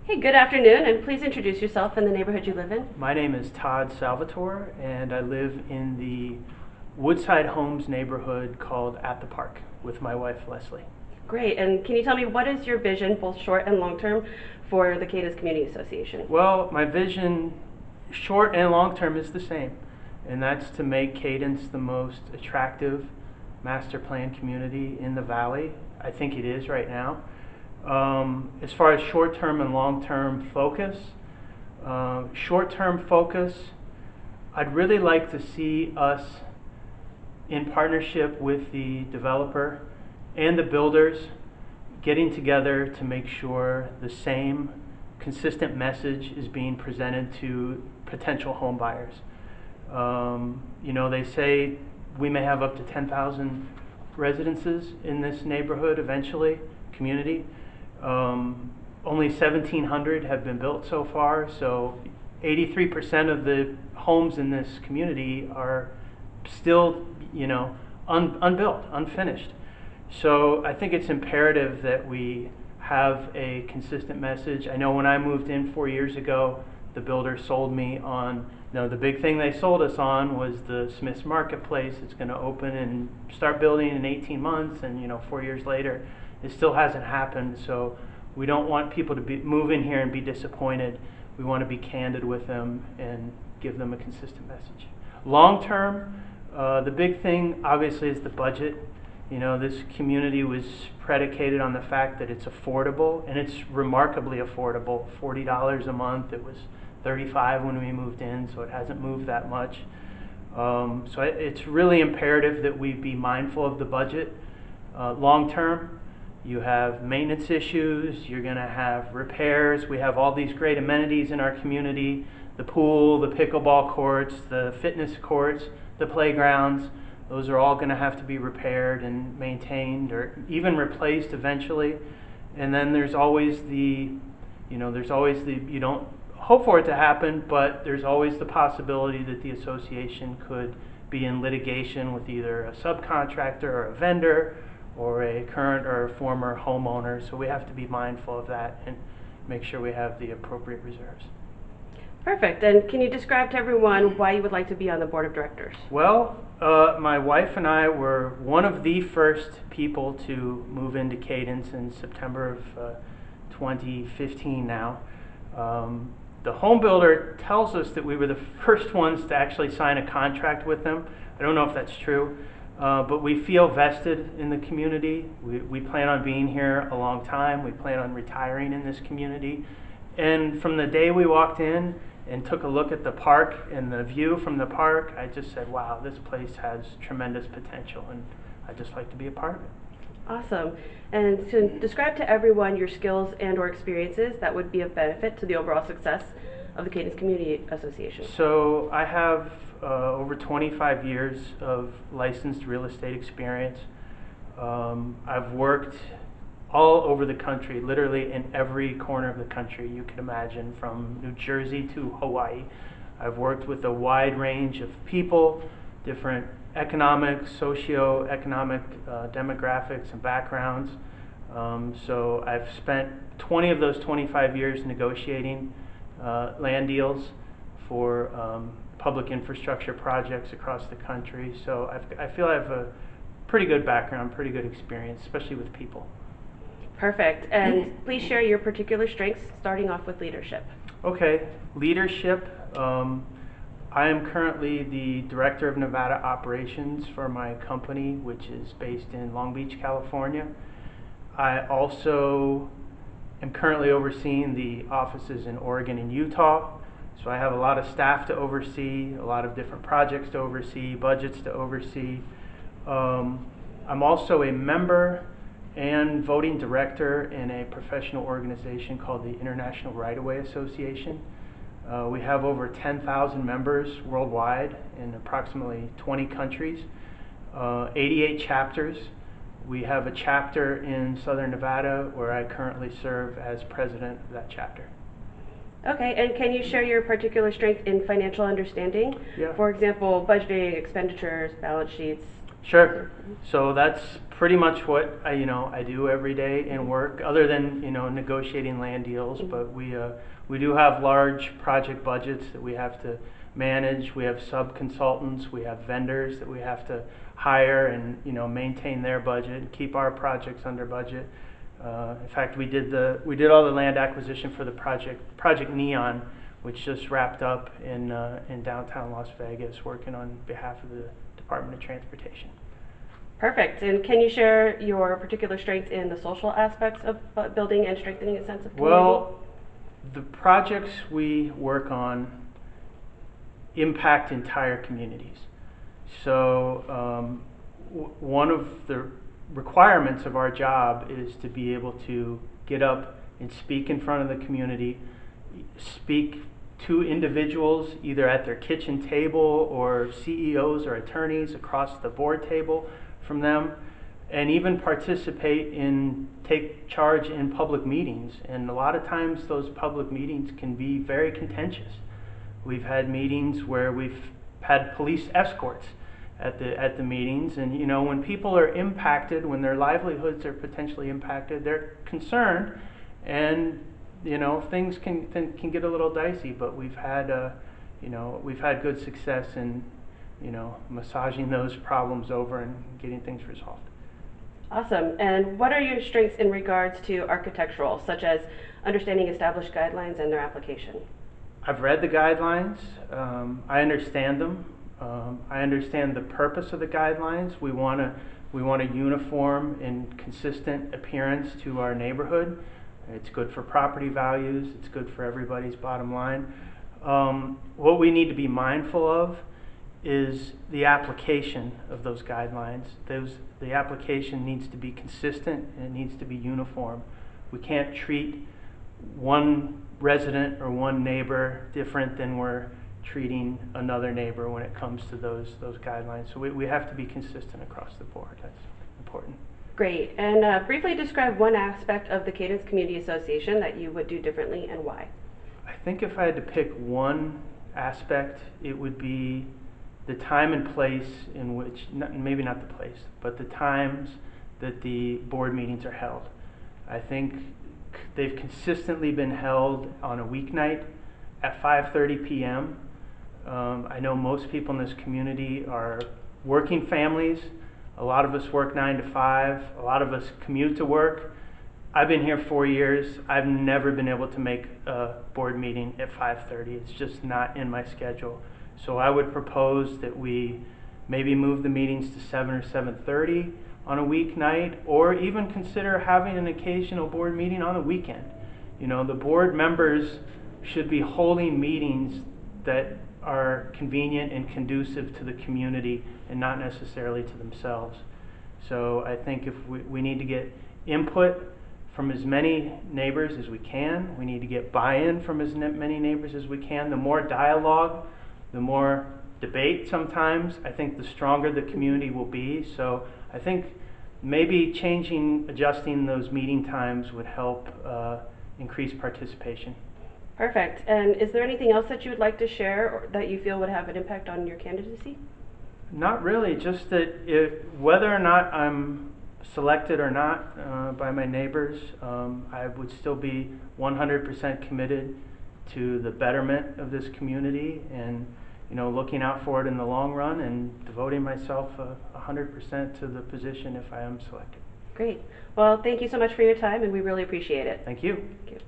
Hey, good afternoon, and please introduce yourself and the neighborhood you live in. My name is Todd Salvatore, and I live in the Woodside Homes neighborhood called At the Park with my wife Leslie. Great, and can you tell me what is your vision, both short and long term, for the Cadence Community Association? Well, my vision, short and long term, is the same, and that's to make Cadence the most attractive master plan community in the valley. I think it is right now. As far as short-term and long-term focus, short-term focus, I'd really like to see us in partnership with the developer and the builders getting together to make sure the same consistent message is being presented to potential home buyers. They say we may have up to 10,000 residences in this neighborhood eventually, community. Only 1,700 have been built so far, so 83% of the homes in this community are still, unbuilt, unfinished. So I think it's imperative that we have a consistent message. I know when I moved in 4 years ago, the builder sold me on, the big thing they sold us on was the Smith's Marketplace. It's going to open and start building in 18 months, and 4 years later, it still hasn't happened. So we don't want people to move in here and be disappointed. We want to be candid with them and give them a consistent message. Long term, the big thing obviously is the budget. This community was predicated on the fact that it's affordable, and it's remarkably affordable. $40 a month. It was $35 when we moved in, so it hasn't moved that much. So it's really imperative that we be mindful of the budget. Long term, you have maintenance issues, you're going to have repairs. We have all these great amenities in our community: the pool, the pickleball courts, the fitness courts, the playgrounds. Those are all going to have to be repaired and maintained, or even replaced eventually. And then there's always you don't hope for it to happen, but there's always the possibility that the association could be in litigation with either a subcontractor or a vendor or a current or a former homeowner. So we have to be mindful of that and make sure we have the appropriate reserves. Perfect, and can you describe to everyone why you would like to be on the board of directors? Well, my wife and I were one of the first people to move into Cadence in September of 2015 now. The home builder tells us that we were the first ones to actually sign a contract with them. I don't know if that's true, but we feel vested in the community. We plan on being here a long time. We plan on retiring in this community. And from the day we walked in and took a look at the park and the view from the park, I just said, wow, this place has tremendous potential, and I'd just like to be a part of it. Awesome. And to describe to everyone your skills and or experiences that would be of benefit to the overall success of the Cadence Community Association. So I have over 25 years of licensed real estate experience. I've worked all over the country, literally in every corner of the country you could imagine, from New Jersey to Hawaii. I've worked with a wide range of people, different economic, socio-economic demographics and backgrounds. So I've spent 20 of those 25 years negotiating land deals for public infrastructure projects across the country. So I feel I have a pretty good background, pretty good experience, especially with people. Perfect. And please share your particular strengths, starting off with leadership. Okay, leadership. I am currently the Director of Nevada Operations for my company, which is based in Long Beach, California. I also am currently overseeing the offices in Oregon and Utah. So I have a lot of staff to oversee, a lot of different projects to oversee, budgets to oversee. I'm also a member and voting director in a professional organization called the International Right-of-Way Association. We have over 10,000 members worldwide in approximately 20 countries, 88 chapters. We have a chapter in Southern Nevada where I currently serve as president of that chapter. Okay, and can you share your particular strength in financial understanding? Yeah. For example, budgeting, expenditures, balance sheets. Sure. So that's pretty much what I do every day in work, other than negotiating land deals. But we do have large project budgets that we have to manage. We have sub-consultants, we have vendors that we have to hire and maintain their budget and keep our projects under budget. In fact, we did all the land acquisition for the Project Neon, which just wrapped up in downtown Las Vegas, working on behalf of the Department of Transportation. Perfect. And can you share your particular strengths in the social aspects of building and strengthening a sense of community? Well, the projects we work on impact entire communities. So one of the requirements of our job is to be able to get up and speak in front of the community, speak to individuals either at their kitchen table or CEOs or attorneys across the board table from them, and even take charge in public meetings. And a lot of times those public meetings can be very contentious. We've had meetings where we've had police escorts at the meetings, and when people are impacted, when their livelihoods are potentially impacted, they're concerned, and things can get a little dicey. But we've had good success in massaging those problems over and getting things resolved. Awesome. And what are your strengths in regards to architectural, such as understanding established guidelines and their application? I've read the guidelines. I understand them. I understand the purpose of the guidelines. We want a uniform and consistent appearance to our neighborhood. It's good for property values. It's good for everybody's bottom line. What we need to be mindful of is the application of those guidelines. The application needs to be consistent and it needs to be uniform. We can't treat one resident or one neighbor different than we're treating another neighbor when it comes to those guidelines. So we have to be consistent across the board. That's important. Great. And briefly describe one aspect of the Cadence Community Association that you would do differently and why. I think if I had to pick one aspect, it would be the time and place in which, maybe not the place, but the times that the board meetings are held. I think they've consistently been held on a weeknight at 5:30 p.m. I know most people in this community are working families. A lot of us work 9 to 5. A lot of us commute to work. I've been here 4 years. I've never been able to make a board meeting at 5:30. It's just not in my schedule. So I would propose that we maybe move the meetings to 7 or 7:30 on a weeknight, or even consider having an occasional board meeting on a weekend. The board members should be holding meetings that are convenient and conducive to the community and not necessarily to themselves. So I think if we need to get input from as many neighbors as we can. We need to get buy-in from as many neighbors as we can. The more dialogue, the more debate sometimes, I think the stronger the community will be. So I think maybe adjusting those meeting times would help increase participation. Perfect. And is there anything else that you would like to share or that you feel would have an impact on your candidacy? Not really, just that whether or not I'm selected or not by my neighbors, I would still be 100% committed to the betterment of this community and looking out for it in the long run and devoting myself 100% to the position if I am selected. Great. Well, thank you so much for your time, and we really appreciate it. Thank you. Thank you.